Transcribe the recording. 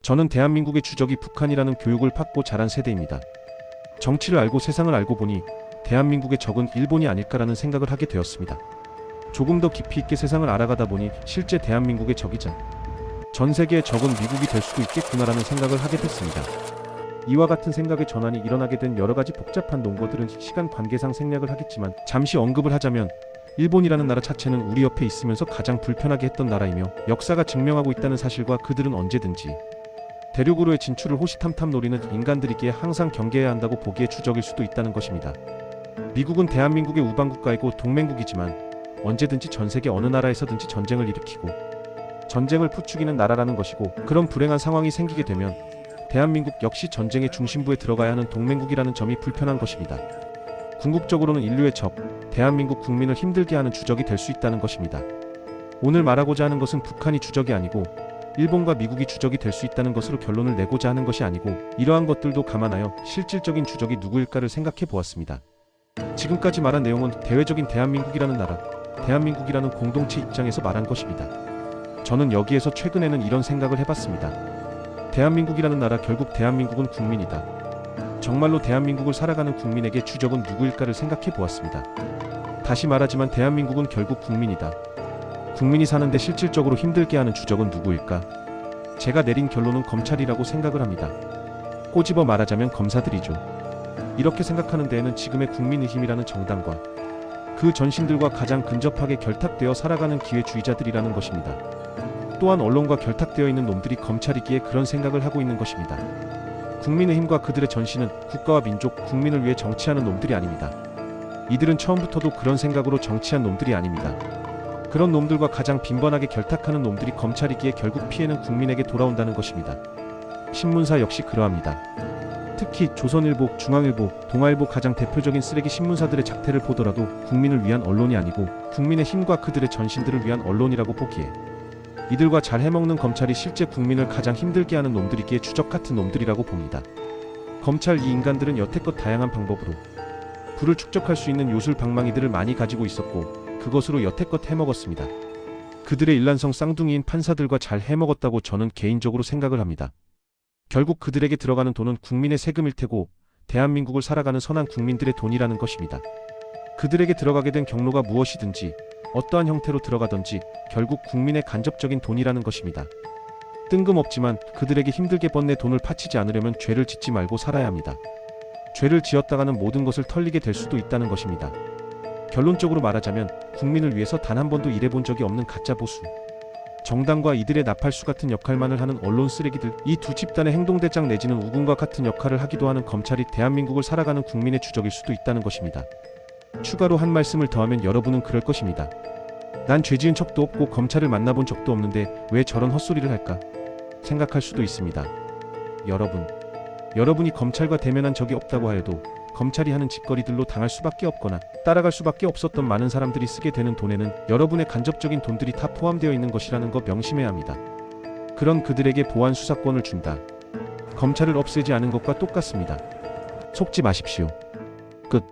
저는 대한민국의 주적이 북한이라는 교육을 받고 자란 세대입니다. 정치를 알고 세상을 알고 보니 대한민국의 적은 일본이 아닐까라는 생각을 하게 되었습니다. 조금 더 깊이 있게 세상을 알아가다 보니 실제 대한민국의 적이자 전 세계의 적은 미국이 될 수도 있겠구나라는 생각을 하게 됐습니다. 이와 같은 생각의 전환이 일어나게 된 여러가지 복잡한 논거들은 시간 관계상 생략을 하겠지만 잠시 언급을 하자면 일본이라는 나라 자체는 우리 옆에 있으면서 가장 불편하게 했던 나라이며 역사가 증명하고 있다는 사실과 그들은 언제든지 대륙으로의 진출을 호시탐탐 노리는 인간들이기에 항상 경계해야 한다고 보기에 주적일 수도 있다는 것입니다. 미국은 대한민국의 우방국가이고 동맹국이지만 언제든지 전세계 어느 나라에서든지 전쟁을 일으키고 전쟁을 부추기는 나라라는 것이고, 그런 불행한 상황이 생기게 되면 대한민국 역시 전쟁의 중심부에 들어가야 하는 동맹국이라는 점이 불편한 것입니다. 궁극적으로는 인류의 적, 대한민국 국민을 힘들게 하는 주적이 될 수 있다는 것입니다. 오늘 말하고자 하는 것은 북한이 주적이 아니고 일본과 미국이 주적이 될 수 있다는 것으로 결론을 내고자 하는 것이 아니고, 이러한 것들도 감안하여 실질적인 주적이 누구일까를 생각해 보았습니다. 지금까지 말한 내용은 대외적인 대한민국이라는 나라, 대한민국이라는 공동체 입장에서 말한 것입니다. 저는 여기에서 최근에는 이런 생각을 해봤습니다. 대한민국이라는 나라, 결국 대한민국은 국민이다. 정말로 대한민국을 살아가는 국민에게 주적은 누구일까를 생각해 보았습니다. 다시 말하지만 대한민국은 결국 국민이다. 국민이 사는데 실질적으로 힘들게 하는 주적은 누구일까? 제가 내린 결론은 검찰이라고 생각을 합니다. 꼬집어 말하자면 검사들이죠. 이렇게 생각하는 데에는 지금의 국민의힘이라는 정당과 그 전신들과 가장 근접하게 결탁되어 살아가는 기회주의자들이라는 것입니다. 또한 언론과 결탁되어 있는 놈들이 검찰이기에 그런 생각을 하고 있는 것입니다. 국민의힘과 그들의 전신은 국가와 민족, 국민을 위해 정치하는 놈들이 아닙니다. 이들은 처음부터도 그런 생각으로 정치한 놈들이 아닙니다. 그런 놈들과 가장 빈번하게 결탁하는 놈들이 검찰이기에 결국 피해는 국민에게 돌아온다는 것입니다. 신문사 역시 그러합니다. 특히 조선일보, 중앙일보, 동아일보 가장 대표적인 쓰레기 신문사들의 작태를 보더라도 국민을 위한 언론이 아니고 국민의 힘과 그들의 전신들을 위한 언론이라고 보기에 이들과 잘 해먹는 검찰이 실제 국민을 가장 힘들게 하는 놈들이기에 주적 같은 놈들이라고 봅니다. 검찰 이 인간들은 여태껏 다양한 방법으로 부를 축적할 수 있는 요술방망이들을 많이 가지고 있었고 그것으로 여태껏 해먹었습니다. 그들의 일란성 쌍둥이인 판사들과 잘 해먹었다고 저는 개인적으로 생각을 합니다. 결국 그들에게 들어가는 돈은 국민의 세금일 테고 대한민국을 살아가는 선한 국민들의 돈이라는 것입니다. 그들에게 들어가게 된 경로가 무엇이든지 어떠한 형태로 들어가든지 결국 국민의 간접적인 돈이라는 것입니다. 뜬금없지만 그들에게 힘들게 번 내 돈을 파치지 않으려면 죄를 짓지 말고 살아야 합니다. 죄를 지었다가는 모든 것을 털리게 될 수도 있다는 것입니다. 결론적으로 말하자면 국민을 위해서 단 한 번도 일해본 적이 없는 가짜 보수, 정당과 이들의 나팔수 같은 역할만을 하는 언론 쓰레기들, 이 두 집단의 행동대장 내지는 우군과 같은 역할을 하기도 하는 검찰이 대한민국을 살아가는 국민의 주적일 수도 있다는 것입니다. 추가로 한 말씀을 더하면 여러분은 그럴 것입니다. 난 죄지은 척도 없고 검찰을 만나본 적도 없는데 왜 저런 헛소리를 할까? 생각할 수도 있습니다. 여러분이 검찰과 대면한 적이 없다고 하여도 검찰이 하는 짓거리들로 당할 수밖에 없거나 따라갈 수밖에 없었던 많은 사람들이 쓰게 되는 돈에는 여러분의 간접적인 돈들이 다 포함되어 있는 것이라는 거 명심해야 합니다. 그런 그들에게 보안 수사권을 준다. 검찰을 없애지 않은 것과 똑같습니다. 속지 마십시오. 끝.